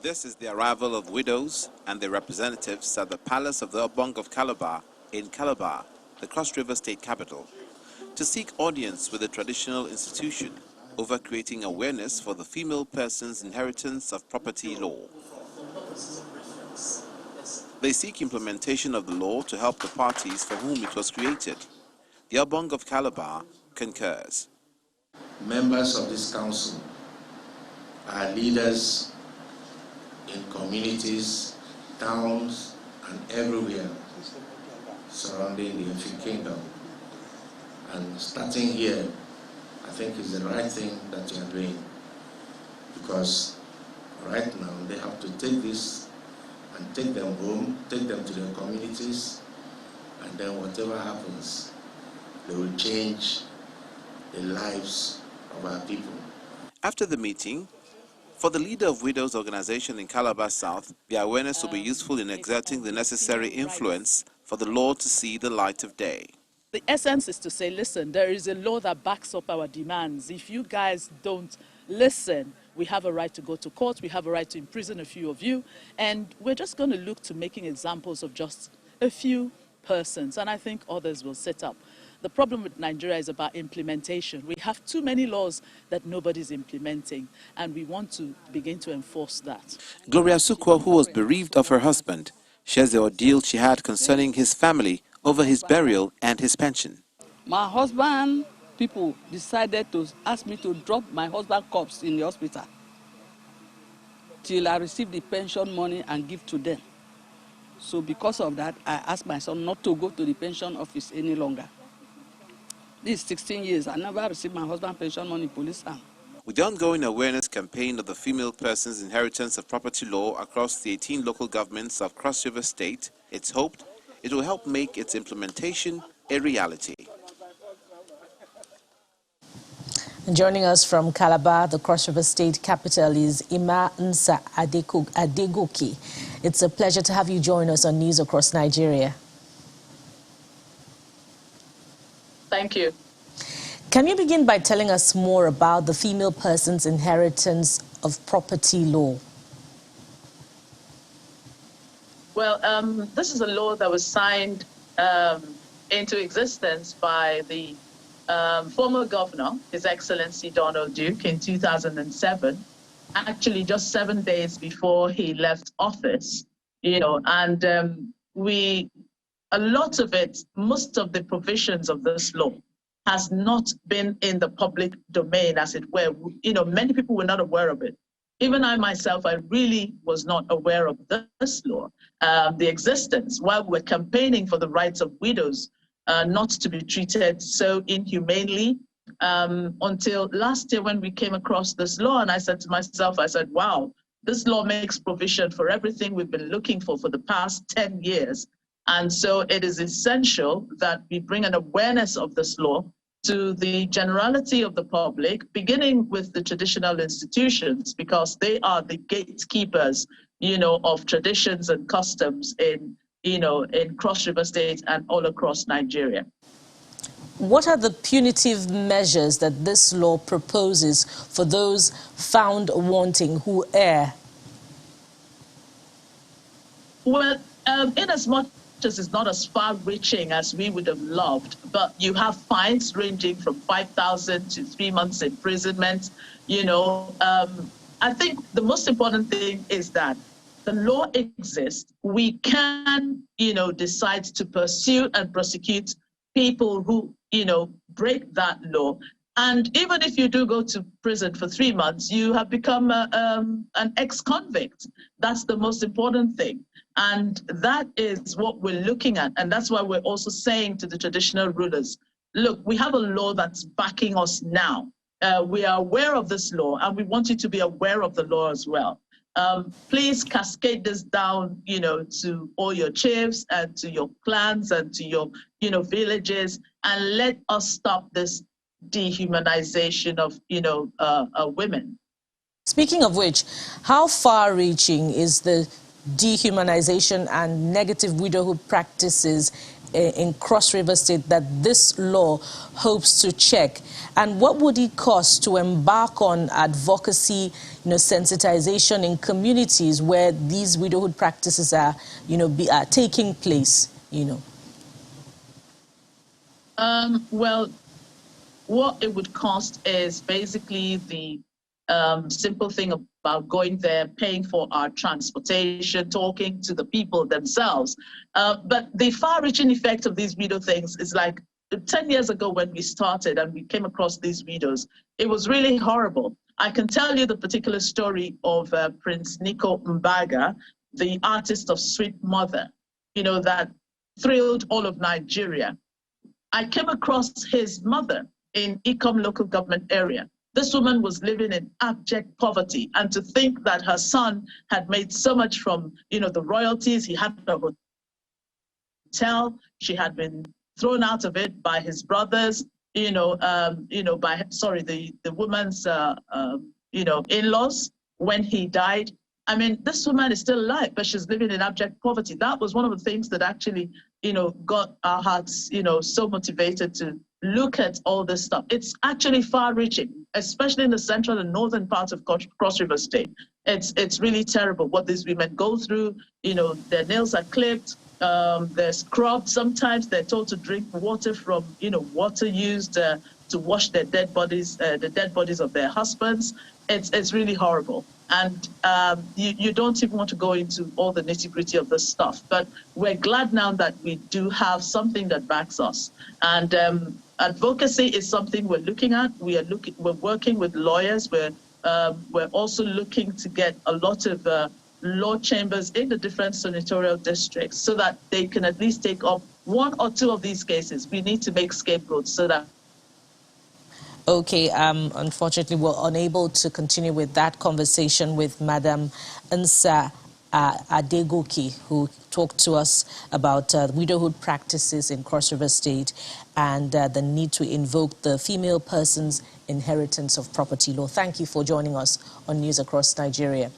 This is the arrival of widows and their representatives at the Palace of the Obong of Calabar in Calabar, the Cross River State capital, to seek audience with the traditional institution over creating awareness for the female person's inheritance of property law. They seek implementation of the law to help the parties for whom it was created. The Obong of Calabar concurs. Members of this council are leaders in communities, towns, and everywhere surrounding the Ife Kingdom. And starting here, I think is the right thing that you are doing, because right now they have to take this and take them home, take them to their communities, and then whatever happens, they will change the lives of our people. After the meeting, for the leader of Widows Organization in Calabar South, the awareness will be useful in exerting the necessary influence for the law to see the light of day. The essence is to say, listen, there is a law that backs up our demands. If you guys don't listen, we have a right to go to court, we have a right to imprison a few of you, and we're just going to look to making examples of just a few persons, and I think others will set up. The problem with Nigeria is about implementation. We have too many laws that nobody's implementing, and we want to begin to enforce that. Gloria Sukwa, who was bereaved of her husband, shares the ordeal she had concerning his family over his burial and his pension. My husband, people decided to ask me to drop my husband's corpse in the hospital till I receive the pension money and give to them. So because of that, I asked my son not to go to the pension office any longer. This is 16 years. I never received my husband's pension money in police hand. With the ongoing awareness campaign of the female person's inheritance of property law across the 18 local governments of Cross River State, it's hoped it will help make its implementation a reality. Joining us from Calabar, the Cross River State capital, is Ima Nsa Adegoke. It's a pleasure to have you join us on News Across Nigeria. Thank you. Can you begin by telling us more about the female person's inheritance of property law? Well, this is a law that was signed into existence by the former governor, His Excellency Donald Duke, in 2007, actually just 7 days before he left office, and a lot of it, most of the provisions of this law has not been in the public domain, as it were. Many people were not aware of it. Even I myself, I really was not aware of this law, the existence, while we're campaigning for the rights of widows not to be treated so inhumanely, until last year when we came across this law. And I said to myself, wow, this law makes provision for everything we've been looking for the past 10 years. And so it is essential that we bring an awareness of this law to the generality of the public, beginning with the traditional institutions, because they are the gatekeepers, of traditions and customs in Cross River State and all across Nigeria. What are the punitive measures that this law proposes for those found wanting who err? Well, inasmuch as it's not as far-reaching as we would have loved, but you have fines ranging from 5,000 to 3 months imprisonment. I think the most important thing is that the law exists. We can, decide to pursue and prosecute people who, break that law. And even if you do go to prison for 3 months, you have become an ex-convict. That's the most important thing. And that is what we're looking at. And that's why we're also saying to the traditional rulers, look, we have a law that's backing us now. We are aware of this law, and we want you to be aware of the law as well. Please cascade this down, to all your chiefs and to your clans and to your, villages, and let us stop this dehumanization of, women. Speaking of which, how far-reaching is the dehumanization and negative widowhood practices in Cross River State that this law hopes to check? And what would it cost to embark on advocacy, sensitization in communities where these widowhood practices are, are taking place, Well, what it would cost is basically the simple thing about going there, paying for our transportation, talking to the people themselves. But the far-reaching effect of these widow things is like 10 years ago when we started and we came across these widows, it was really horrible. I can tell you the particular story of Prince Nico Mbaga, the artist of Sweet Mother, that thrilled all of Nigeria. I came across his mother in Ikom local government area. This woman was living in abject poverty, and to think that her son had made so much from, the royalties, he had a hotel, she had been thrown out of it by his brothers, the woman's, in-laws when he died. I mean, this woman is still alive, but she's living in abject poverty. That was one of the things that actually, got our hearts, so motivated to look at all this stuff. It's actually far-reaching, especially in the central and northern parts of Cross River State. It's really terrible what these women go through. Their nails are clipped, they're scrubbed. Sometimes they're told to drink water from, water used to wash their dead bodies, the dead bodies of their husbands. It's really horrible. And you don't even want to go into all the nitty-gritty of this stuff. But we're glad now that we do have something that backs us. And advocacy is something we're looking at. We're working with lawyers. We're also looking to get a lot of law chambers in the different senatorial districts so that they can at least take up one or two of these cases. We need to make scapegoats so that. Okay, unfortunately, we're unable to continue with that conversation with Madam Nsa Adegoke, who talked to us about widowhood practices in Cross River State and the need to invoke the female person's inheritance of property law. Thank you for joining us on News Across Nigeria.